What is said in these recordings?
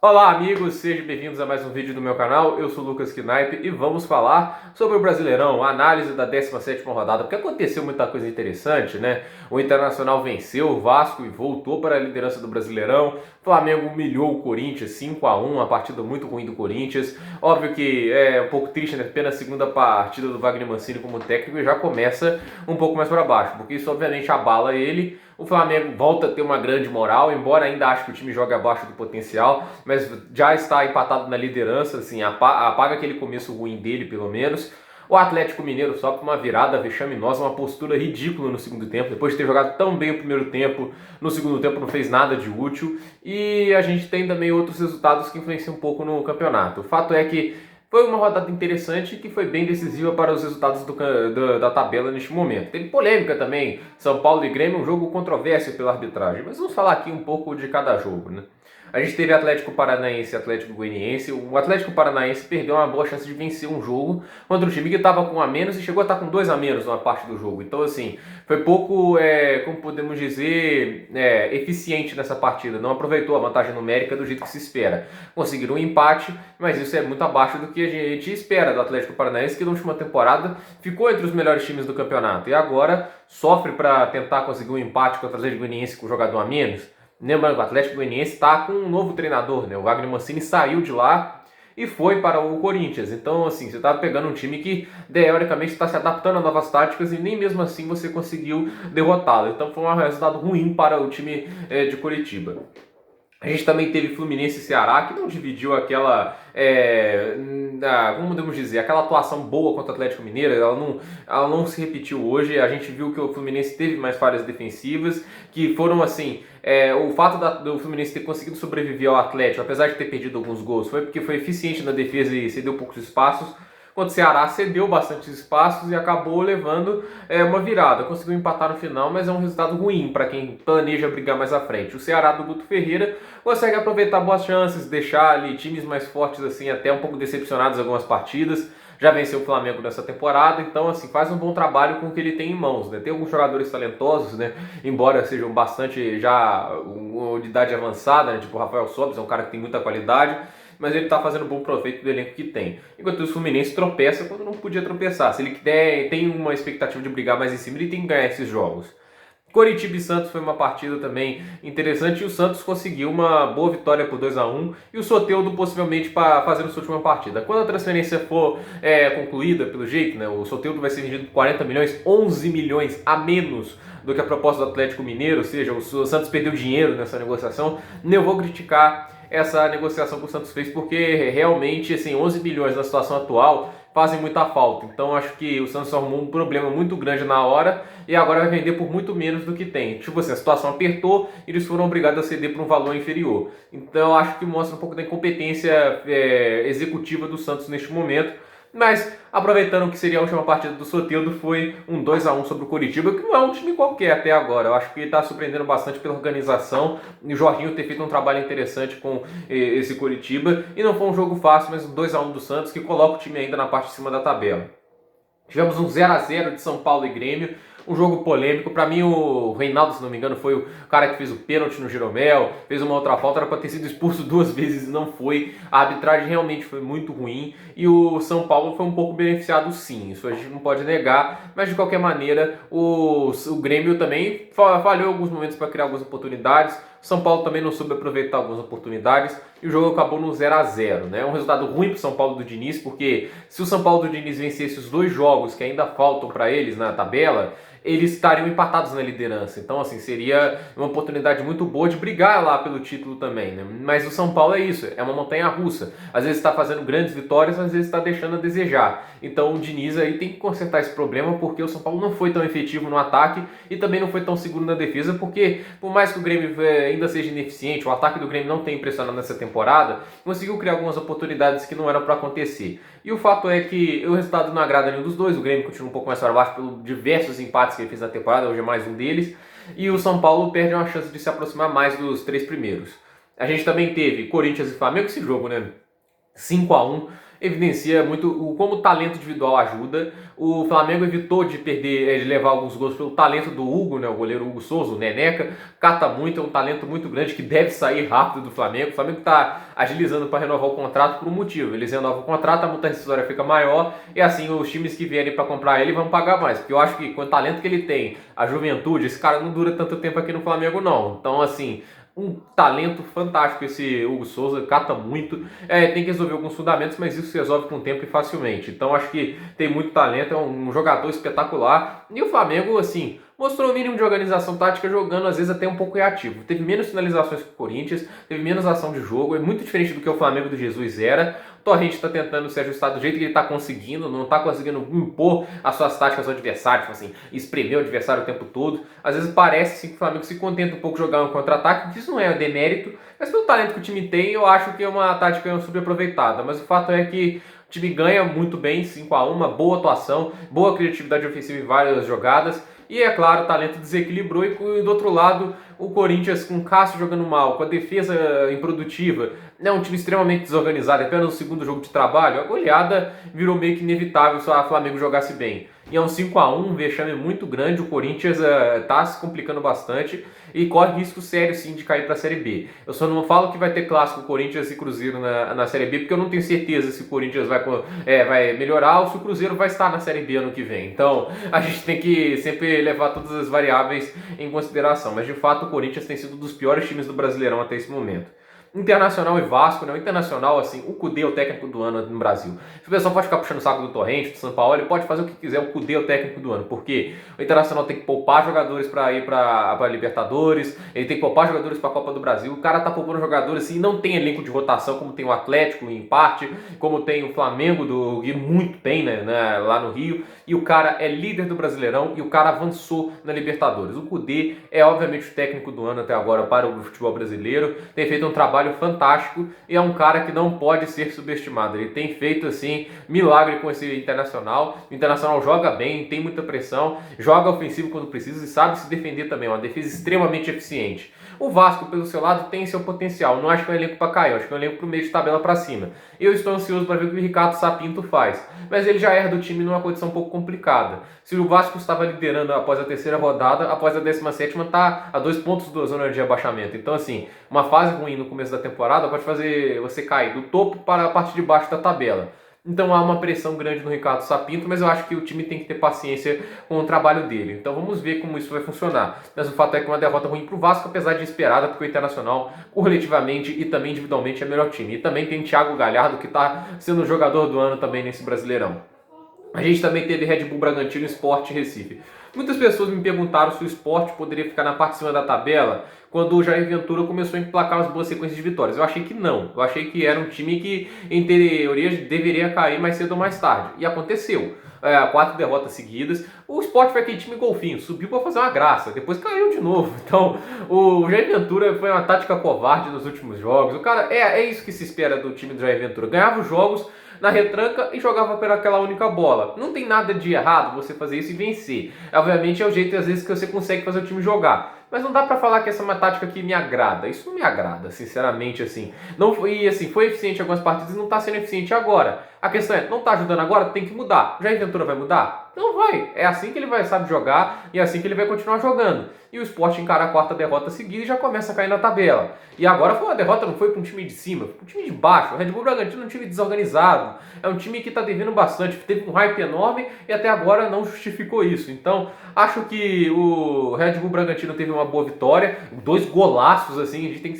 Olá amigos, sejam bem-vindos a mais um vídeo do meu canal. Eu sou o Lucas Knipe e vamos falar sobre o Brasileirão, a análise da 17ª rodada, porque aconteceu muita coisa interessante, né? O Internacional venceu o Vasco e voltou para a liderança do Brasileirão. O Flamengo humilhou o Corinthians 5-1, uma partida muito ruim do Corinthians. Óbvio que é um pouco triste, né? Apenas a segunda partida do Wagner Mancini como técnico e já começa um pouco mais para baixo, porque isso obviamente abala ele. O Flamengo volta a ter uma grande moral, embora ainda acho que o time joga abaixo do potencial, mas já está empatado na liderança, assim, apaga aquele começo ruim dele, pelo menos. O Atlético Mineiro só com uma virada vexaminosa, uma postura ridícula no segundo tempo, depois de ter jogado tão bem o primeiro tempo, no segundo tempo não fez nada de útil. E a gente tem também outros resultados que influenciam um pouco no campeonato. O fato é que foi uma rodada interessante que foi bem decisiva para os resultados da tabela neste momento. Teve polêmica também, São Paulo e Grêmio, um jogo controverso pela arbitragem, mas vamos falar aqui um pouco de cada jogo, né? A gente teve Atlético Paranaense e Atlético Goianiense. O Atlético Paranaense perdeu uma boa chance de vencer um jogo contra um time que estava com um a menos e chegou a estar com 2 a menos numa parte do jogo. Então, assim, foi pouco, como podemos dizer, eficiente nessa partida. Não aproveitou a vantagem numérica do jeito que se espera. Conseguiram um empate, mas isso é muito abaixo do que a gente espera do Atlético Paranaense, que na última temporada ficou entre os melhores times do campeonato. E agora sofre para tentar conseguir um empate contra o Atlético Goianiense com um jogador a menos. Lembrando que o Atlético Goianiense está com um novo treinador, né? O Wagner Mancini saiu de lá e foi para o Corinthians. Então, assim, você está pegando um time que, teoricamente, está se adaptando a novas táticas e nem mesmo assim você conseguiu derrotá-lo. Então, foi um resultado ruim para o time de Curitiba. A gente também teve Fluminense e Ceará, que não dividiu aquela, como podemos dizer, aquela atuação boa contra o Atlético Mineiro. Ela não se repetiu hoje. A gente viu que o Fluminense teve mais falhas defensivas, que foram assim, o fato do Fluminense ter conseguido sobreviver ao Atlético, apesar de ter perdido alguns gols, foi porque foi eficiente na defesa e cedeu poucos espaços. Quando o Ceará cedeu bastante espaços e acabou levando uma virada. Conseguiu empatar no final, mas é um resultado ruim para quem planeja brigar mais à frente. O Ceará do Guto Ferreira consegue aproveitar boas chances, deixar ali times mais fortes assim, até um pouco decepcionados em algumas partidas. Já venceu o Flamengo nessa temporada, então assim, faz um bom trabalho com o que ele tem em mãos, né? Tem alguns jogadores talentosos, né? Embora sejam bastante já de idade avançada, né? Tipo o Rafael Sobis, é um cara que tem muita qualidade, mas ele está fazendo bom proveito do elenco que tem. Enquanto o Fluminense tropeça quando não podia tropeçar. Se ele tem uma expectativa de brigar mais em cima, ele tem que ganhar esses jogos. Coritiba e Santos foi uma partida também interessante e o Santos conseguiu uma boa vitória por 2-1 e o Soteldo possivelmente para fazer sua última partida. Quando a transferência for concluída, pelo jeito, né, o Soteldo vai ser vendido por 40 milhões, 11 milhões a menos do que a proposta do Atlético Mineiro, ou seja, o Santos perdeu dinheiro nessa negociação. Eu vou criticar essa negociação que o Santos fez porque realmente assim, 11 milhões na situação atual fazem muita falta. Então acho que o Santos arrumou um problema muito grande na hora e agora vai vender por muito menos do que tem. Tipo assim, a situação apertou e eles foram obrigados a ceder por um valor inferior. Então acho que mostra um pouco da incompetência executiva do Santos neste momento. Mas, aproveitando que seria a última partida do Soteldo, foi um 2-1 sobre o Coritiba, que não é um time qualquer até agora. Eu acho que ele está surpreendendo bastante pela organização e o Jorginho ter feito um trabalho interessante com esse Coritiba. E não foi um jogo fácil, mas um 2-1 do Santos, que coloca o time ainda na parte de cima da tabela. Tivemos um 0-0 de São Paulo e Grêmio, um jogo polêmico. Para mim, o Reinaldo, se não me engano, foi o cara que fez o pênalti no Jeromel, fez uma outra falta, era para ter sido expulso 2 vezes e não foi. A arbitragem realmente foi muito ruim e o São Paulo foi um pouco beneficiado sim, isso a gente não pode negar, mas de qualquer maneira o Grêmio também falhou em alguns momentos para criar algumas oportunidades. São Paulo também não soube aproveitar algumas oportunidades e o jogo acabou no 0-0, né? Um resultado ruim para o São Paulo do Diniz, porque se o São Paulo do Diniz vencesse os 2 jogos que ainda faltam para eles na tabela, eles estariam empatados na liderança. Então, assim, seria uma oportunidade muito boa de brigar lá pelo título também, né? Mas o São Paulo é isso, é uma montanha russa. Às vezes está fazendo grandes vitórias, às vezes está deixando a desejar. Então o Diniz aí tem que consertar esse problema, porque o São Paulo não foi tão efetivo no ataque e também não foi tão seguro na defesa, porque por mais que o Grêmio ainda seja ineficiente, o ataque do Grêmio não tem impressionado nessa temporada, conseguiu criar algumas oportunidades que não eram para acontecer. E o fato é que o resultado não agrada nenhum dos dois, o Grêmio continua um pouco mais para baixo pelos diversos empates que ele fez na temporada, hoje é mais um deles, e o São Paulo perde uma chance de se aproximar mais dos 3 primeiros. A gente também teve Corinthians e Flamengo, esse jogo, né? 5-1, evidencia muito como o talento individual ajuda. O Flamengo evitou de perder, de levar alguns gols pelo talento do Hugo, né, o goleiro Hugo Souza, o Neneca, cata muito, é um talento muito grande que deve sair rápido do Flamengo. O Flamengo está agilizando para renovar o contrato por um motivo. Eles renovam o contrato, a multa rescisória fica maior e assim os times que vierem para comprar ele vão pagar mais. Porque eu acho que com o talento que ele tem, a juventude, esse cara não dura tanto tempo aqui no Flamengo não. Então assim, um talento fantástico esse Hugo Souza, cata muito, tem que resolver alguns fundamentos, mas isso se resolve com o tempo e facilmente. Então acho que tem muito talento, é um jogador espetacular. E o Flamengo, assim, mostrou o mínimo de organização tática jogando, às vezes até um pouco reativo. Teve menos finalizações que o Corinthians, teve menos ação de jogo, é muito diferente do que o Flamengo do Jesus era. O Torrente está tentando se ajustar do jeito que ele está conseguindo, não está conseguindo impor as suas táticas ao adversário, tipo assim, espremer o adversário o tempo todo. Às vezes parece assim, que o Flamengo se contenta um pouco de jogar um contra-ataque, isso não é demérito, mas pelo talento que o time tem, eu acho que é uma tática super aproveitada. Mas o fato é que o time ganha muito bem, 5-1, uma boa atuação, boa criatividade ofensiva em várias jogadas. E é claro, o talento desequilibrou e do outro lado o Corinthians com o Cássio jogando mal, com a defesa improdutiva, né, um time extremamente desorganizado, apenas no segundo jogo de trabalho, a goleada virou meio que inevitável se o Flamengo jogasse bem. E é um 5-1, um vexame muito grande, o Corinthians está se complicando bastante e corre risco sério sim de cair para a Série B. Eu só não falo que vai ter clássico Corinthians e Cruzeiro na Série B, porque eu não tenho certeza se o Corinthians vai melhorar ou se o Cruzeiro vai estar na Série B ano que vem. Então a gente tem que sempre levar todas as variáveis em consideração, mas de fato o Corinthians tem sido um dos piores times do Brasileirão até esse momento. Internacional e Vasco, né? O Internacional, assim, o Cudê é o técnico do ano no Brasil. O pessoal pode ficar puxando o saco do Torrente, do São Paulo, ele pode fazer o que quiser, o Cudê é o técnico do ano. Porque o Internacional tem que poupar jogadores para ir para Libertadores, ele tem que poupar jogadores para a Copa do Brasil. O cara tá poupando jogadores assim, não tem elenco de rotação como tem o Atlético em parte, como tem o Flamengo do Rio, muito tem, né, lá no Rio. E o cara é líder do Brasileirão e o cara avançou na Libertadores. O Cudê é obviamente o técnico do ano até agora para o futebol brasileiro, tem feito um trabalho fantástico e é um cara que não pode ser subestimado. Ele tem feito assim milagre com esse Internacional. O Internacional joga bem, tem muita pressão, joga ofensivo quando precisa e sabe se defender também. É uma defesa extremamente eficiente. O Vasco, pelo seu lado, tem seu potencial. Não acho que é um elenco para cair, acho que é um elenco para o meio de tabela para cima. Eu estou ansioso para ver o que o Ricardo Sapinto faz. Mas ele já herda o time numa condição um pouco complicada. Se o Vasco estava liderando após a terceira rodada, após a 17ª está a 2 pontos da zona de abaixamento. Então, assim, uma fase ruim no começo da temporada pode fazer você cair do topo para a parte de baixo da tabela. Então há uma pressão grande no Ricardo Sapinto, mas eu acho que o time tem que ter paciência com o trabalho dele. Então vamos ver como isso vai funcionar. Mas o fato é que uma derrota ruim para o Vasco, apesar de esperada, porque o Internacional, coletivamente e também individualmente, é o melhor time. E também tem Thiago Galhardo, que está sendo o jogador do ano também nesse Brasileirão. A gente também teve Red Bull Bragantino e Sport Recife. Muitas pessoas me perguntaram se o Sport poderia ficar na parte de cima da tabela quando o Jair Ventura começou a emplacar umas boas sequências de vitórias. Eu achei que não. Eu achei que era um time que, em teoria, deveria cair mais cedo ou mais tarde. E aconteceu. 4 derrotas seguidas. O Sport foi aquele time golfinho, subiu para fazer uma graça, depois caiu de novo. Então, o Jair Ventura foi uma tática covarde nos últimos jogos. O cara, é isso que se espera do time do Jair Ventura. Ganhava os jogos na retranca e jogava pelaquela única bola. Não tem nada de errado você fazer isso e vencer. Obviamente é o jeito, às vezes, que você consegue fazer o time jogar. Mas não dá pra falar que essa é uma tática que me agrada. Isso não me agrada, sinceramente, assim. Não foi, assim, foi eficiente em algumas partidas e não tá sendo eficiente agora. A questão é, não tá ajudando agora, tem que mudar. Já a Ventura vai mudar? Não vai. É assim que ele vai saber jogar e é assim que ele vai continuar jogando. E o Sport encara a 4ª derrota seguida e já começa a cair na tabela. E agora foi uma derrota, não foi para um time de cima, foi para um time de baixo. O Red Bull Bragantino é um time desorganizado. É um time que está devendo bastante. Teve um hype enorme e até agora não justificou isso. Então, acho que o Red Bull Bragantino teve uma boa vitória. 2 golaços, assim, a gente tem que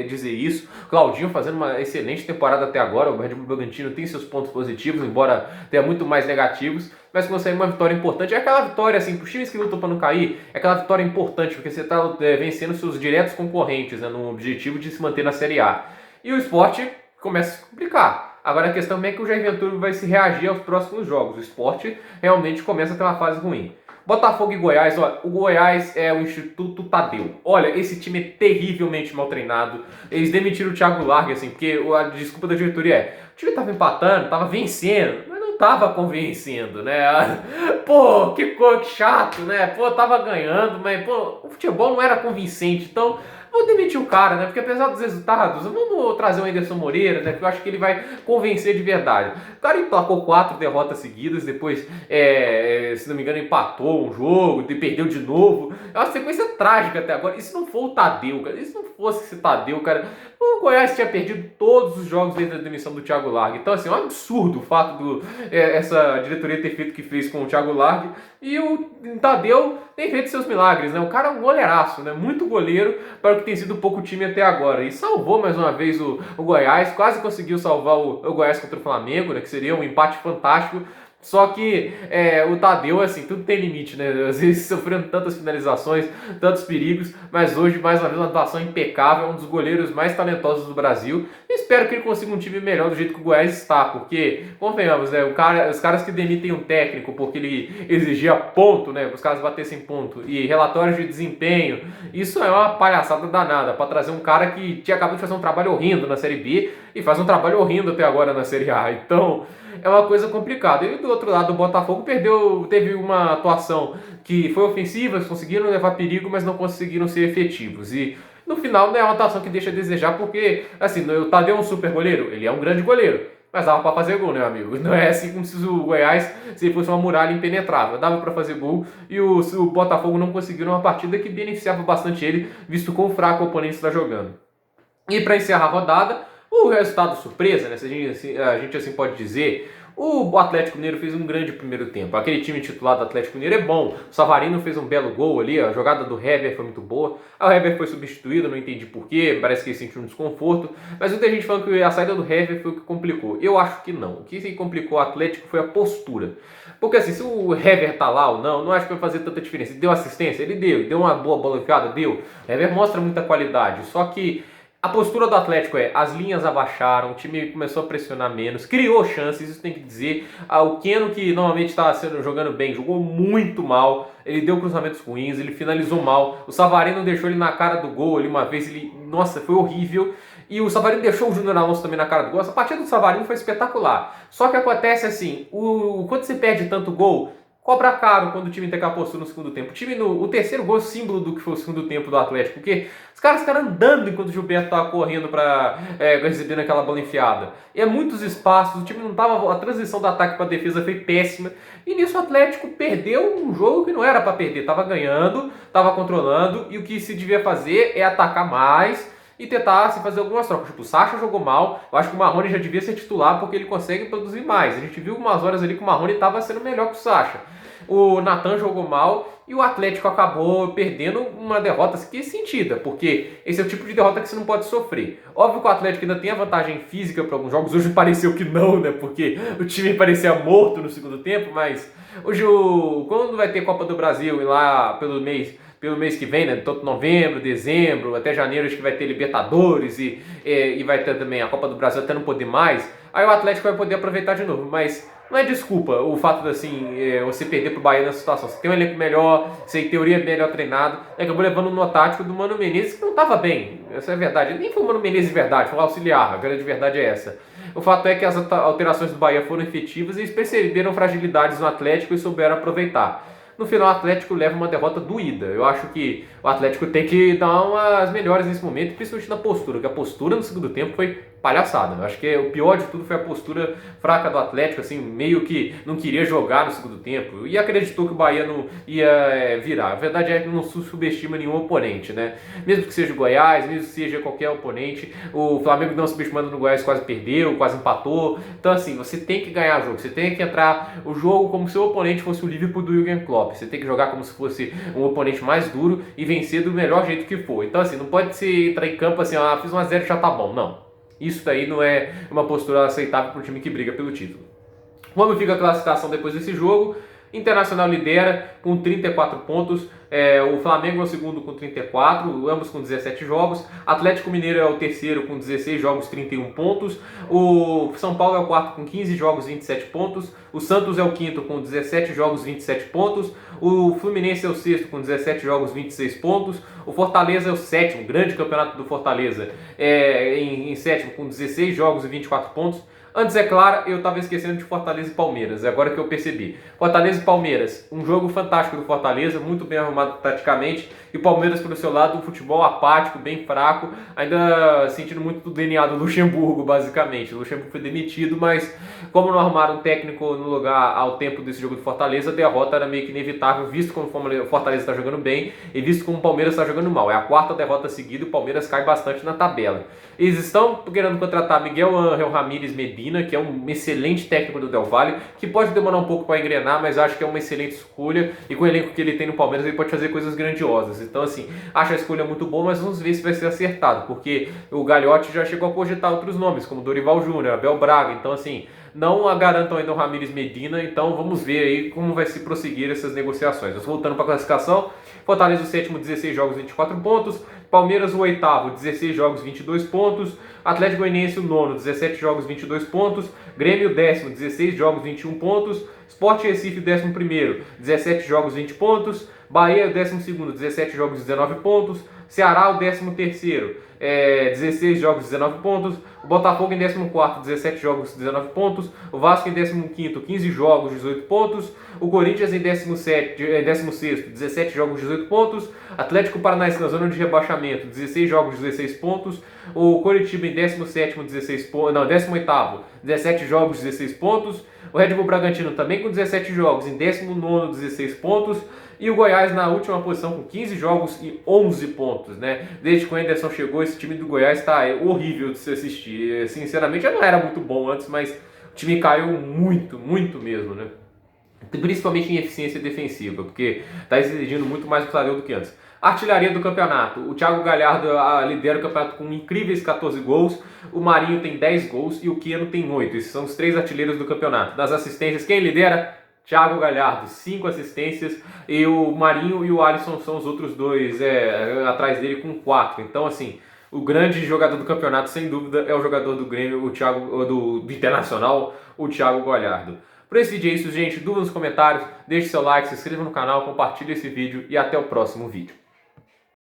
dizer isso. Claudinho fazendo uma excelente temporada até agora. O Red Bull Bragantino tem seus pontos positivos, embora tenha muito mais negativos. Mas consegue uma vitória importante. É aquela vitória, assim, para os times que lutam para não cair, é aquela vitória importante, porque você está vencendo seus diretos concorrentes, né, no objetivo de se manter na Série A. E o Sport começa a se complicar. Agora a questão é que o Jair Ventura vai se reagir aos próximos jogos. O Sport realmente começa a ter uma fase ruim. Botafogo e Goiás, olha, o Goiás é o Instituto Tadeu. Olha, esse time é terrivelmente mal treinado. Eles demitiram o Thiago Largue, assim, porque a desculpa da diretoria é: o time estava empatando, estava vencendo, mas não estava convencendo, né? Pô, que chato, né? Pô, tava ganhando, mas pô, o futebol não era convincente. Então, vou demitir o cara, né? Porque apesar dos resultados, vamos trazer o Anderson Moreira, né? Porque eu acho que ele vai convencer de verdade. O cara emplacou 4 derrotas seguidas, depois, se não me engano, empatou um jogo, perdeu de novo. É uma sequência trágica até agora. E se não for o Tadeu, cara? E se não fosse esse Tadeu, cara? O Goiás tinha perdido todos os jogos desde a demissão do Thiago Largue. Então, assim, é um absurdo o fato essa diretoria ter feito o que fez com o Thiago Largue. E o Tadeu tem feito seus milagres, né? O cara é um goleiraço, né? Muito goleiro para o que tem sido pouco time até agora. E salvou mais uma vez o Goiás, quase conseguiu salvar o Goiás contra o Flamengo, né? Que seria um empate fantástico. Só que o Tadeu, assim, tudo tem limite, né? Às vezes sofrendo tantas finalizações, tantos perigos, mas hoje, mais uma vez, uma atuação impecável, um dos goleiros mais talentosos do Brasil. E espero que ele consiga um time melhor do jeito que o Goiás está, porque, convenhamos, né? Os caras que demitem um técnico porque ele exigia ponto, né? Os caras batessem ponto, e relatórios de desempenho, isso é uma palhaçada danada, para trazer um cara que tinha acabado de fazer um trabalho horrendo na Série B e faz um trabalho horrendo até agora na Série A. Então, é uma coisa complicada. E do outro lado, o Botafogo teve uma atuação que foi ofensiva, eles conseguiram levar perigo, mas não conseguiram ser efetivos. E no final, não é uma atuação que deixa a desejar, porque, assim, o Tadeu é um super goleiro? Ele é um grande goleiro, mas dava pra fazer gol, né, amigo? Não é assim como se o Goiás se fosse uma muralha impenetrável. Dava pra fazer gol e o Botafogo não conseguiu numa partida que beneficiava bastante ele, visto quão fraco o oponente está jogando. E para encerrar a rodada, o resultado surpresa, né, se a gente assim pode dizer, o Atlético Mineiro fez um grande primeiro tempo. Aquele time titular do Atlético Mineiro é bom. O Savarino fez um belo gol ali, a jogada do Hever foi muito boa. O Hever foi substituído, não entendi porquê, parece que ele sentiu um desconforto. Mas muita gente falando que a saída do Hever foi o que complicou. Eu acho que não. O que se complicou o Atlético foi a postura. Porque assim, se o Hever tá lá ou não acho que vai fazer tanta diferença. Ele deu assistência? Ele deu uma boa bola enfiada? Deu. O Hever mostra muita qualidade, só que a postura do Atlético as linhas abaixaram, o time começou a pressionar menos, criou chances, isso tem que dizer. O Keno, que normalmente estava jogando bem, jogou muito mal, ele deu cruzamentos ruins, ele finalizou mal. O Savarino deixou ele na cara do gol ali uma vez, nossa, foi horrível. E o Savarino deixou o Júnior Alonso também na cara do gol. Essa partida do Savarino foi espetacular. Só que acontece assim, quando você perde tanto gol, cobra caro quando o time tem aquela postura no segundo tempo. O terceiro gol é símbolo do que foi o segundo tempo do Atlético, porque os caras ficaram andando enquanto o Gilberto estava correndo para recebendo aquela bola enfiada. E é muitos espaços, o time não tava, a transição do ataque para a defesa foi péssima. E nisso o Atlético perdeu um jogo que não era para perder, estava ganhando, estava controlando, e o que se devia fazer é atacar mais e tentar fazer algumas trocas. Tipo, o Sacha jogou mal, eu acho que o Marrone já devia ser titular porque ele consegue produzir mais. A gente viu umas horas ali que o Marrone estava sendo melhor que o Sacha. O Natan jogou mal e o Atlético acabou perdendo uma derrota que é sentida, porque esse é o tipo de derrota que você não pode sofrer. Óbvio que o Atlético ainda tem a vantagem física para alguns jogos, hoje pareceu que não, né, porque o time parecia morto no segundo tempo, mas hoje, quando vai ter Copa do Brasil e lá pelo mês que vem, né, tanto novembro, dezembro, até janeiro, acho que vai ter Libertadores e vai ter também a Copa do Brasil até não poder mais, aí o Atlético vai poder aproveitar de novo, mas não é desculpa o fato de assim, você perder pro Bahia nessa situação. Você tem um elenco melhor, você em teoria é melhor treinado, acabou levando no tático do Mano Menezes, que não estava bem, essa é a verdade. Nem foi o Mano Menezes de verdade, foi o auxiliar, a grande verdade é essa. O fato é que as alterações do Bahia foram efetivas e eles perceberam fragilidades no Atlético e souberam aproveitar. No final, o Atlético leva uma derrota doída. Eu acho que o Atlético tem que dar umas melhores nesse momento, principalmente na postura, porque a postura no segundo tempo foi palhaçada. Eu acho que o pior de tudo foi a postura fraca do Atlético, assim, meio que não queria jogar no segundo tempo e acreditou que o Bahia não ia virar. A verdade é que não subestima nenhum oponente, né? Mesmo que seja o Goiás, mesmo que seja qualquer oponente, o Flamengo não subestimando no Goiás quase perdeu, quase empatou. Então, assim, você tem que ganhar o jogo, você tem que entrar o jogo como se o oponente fosse o Liverpool do Jürgen Klopp. Você tem que jogar como se fosse um oponente mais duro e vencer do melhor jeito que for. Então, assim, não pode se entrar em campo assim, fiz 1-0 já tá bom. Não. Isso daí não é uma postura aceitável para um time que briga pelo título. Como fica a classificação depois desse jogo? Internacional lidera com 34 pontos, o Flamengo é o segundo com 34, ambos com 17 jogos, Atlético Mineiro é o terceiro com 16 jogos, 31 pontos, o São Paulo é o quarto com 15 jogos, 27 pontos, o Santos é o quinto com 17 jogos, 27 pontos, o Fluminense é o sexto com 17 jogos, 26 pontos, o Fortaleza é o sétimo, grande campeonato do Fortaleza, em sétimo com 16 jogos e 24 pontos. Antes, é claro, eu estava esquecendo de Fortaleza e Palmeiras, agora que eu percebi. Fortaleza e Palmeiras, um jogo fantástico do Fortaleza, muito bem arrumado arrumado taticamente, e o Palmeiras, pelo seu lado, um futebol apático, bem fraco, ainda sentindo muito do DNA do Luxemburgo, basicamente. O Luxemburgo foi demitido, mas como não arrumaram um técnico no lugar ao tempo desse jogo do Fortaleza, a derrota era meio que inevitável, visto como o Fortaleza está jogando bem e visto como o Palmeiras está jogando mal. É a quarta derrota seguida e o Palmeiras cai bastante na tabela. Eles estão querendo contratar Miguel Ángel Ramírez Medina, que é um excelente técnico do Del Valle, que pode demorar um pouco para engrenar, mas acho que é uma excelente escolha, e com o elenco que ele tem no Palmeiras ele pode fazer coisas grandiosas. Então assim, acho a escolha muito boa, mas vamos ver se vai ser acertado, porque o Gagliotti já chegou a cogitar outros nomes, como Dorival Júnior, Abel Braga, então assim, não garantam ainda o Ramírez Medina, então vamos ver aí como vai se prosseguir essas negociações. Mas voltando para a classificação, Fortaleza o sétimo, 16 jogos, 24 pontos, Palmeiras o oitavo, 16 jogos, 22 pontos, Atlético Goianiense o nono, 17 jogos, 22 pontos, Grêmio o décimo, 16 jogos, 21 pontos, Sport Recife o décimo primeiro, 17 jogos, 20 pontos, Bahia o décimo segundo, 17 jogos, 19 pontos, Ceará o décimo terceiro, 16 jogos, 19 pontos, o Botafogo em 14º, 17 jogos, 19 pontos, o Vasco em 15º, 15 jogos, 18 pontos, o Corinthians em 16º, 17 jogos, 18 pontos, Atlético Paranaense na zona de rebaixamento, 16 jogos, 16 pontos, o Coritiba em 17º, 16 pontos, não, 18º, 17 jogos, 16 pontos, o Red Bull Bragantino também com 17 jogos, em 19º, 16 pontos, e o Goiás na última posição com 15 jogos e 11 pontos, né? Desde que o Anderson chegou, esse time do Goiás está horrível de se assistir. Sinceramente, já não era muito bom antes, mas o time caiu muito, muito mesmo, né? Principalmente em eficiência defensiva, porque está exigindo muito mais do do que antes. Artilharia do campeonato. O Thiago Galhardo lidera o campeonato com incríveis 14 gols, o Marinho tem 10 gols e o Keno tem 8. Esses são os 3 artilheiros do campeonato. Das assistências, quem lidera? Thiago Galhardo, 5 assistências, e o Marinho e o Alisson são os outros dois atrás dele com 4. Então, assim, o grande jogador do campeonato, sem dúvida, é o jogador do Grêmio, o Thiago, do Internacional, o Thiago Galhardo. Por esse vídeo é isso, gente. Dúvidas nos comentários, deixe seu like, se inscreva no canal, compartilhe esse vídeo e até o próximo vídeo.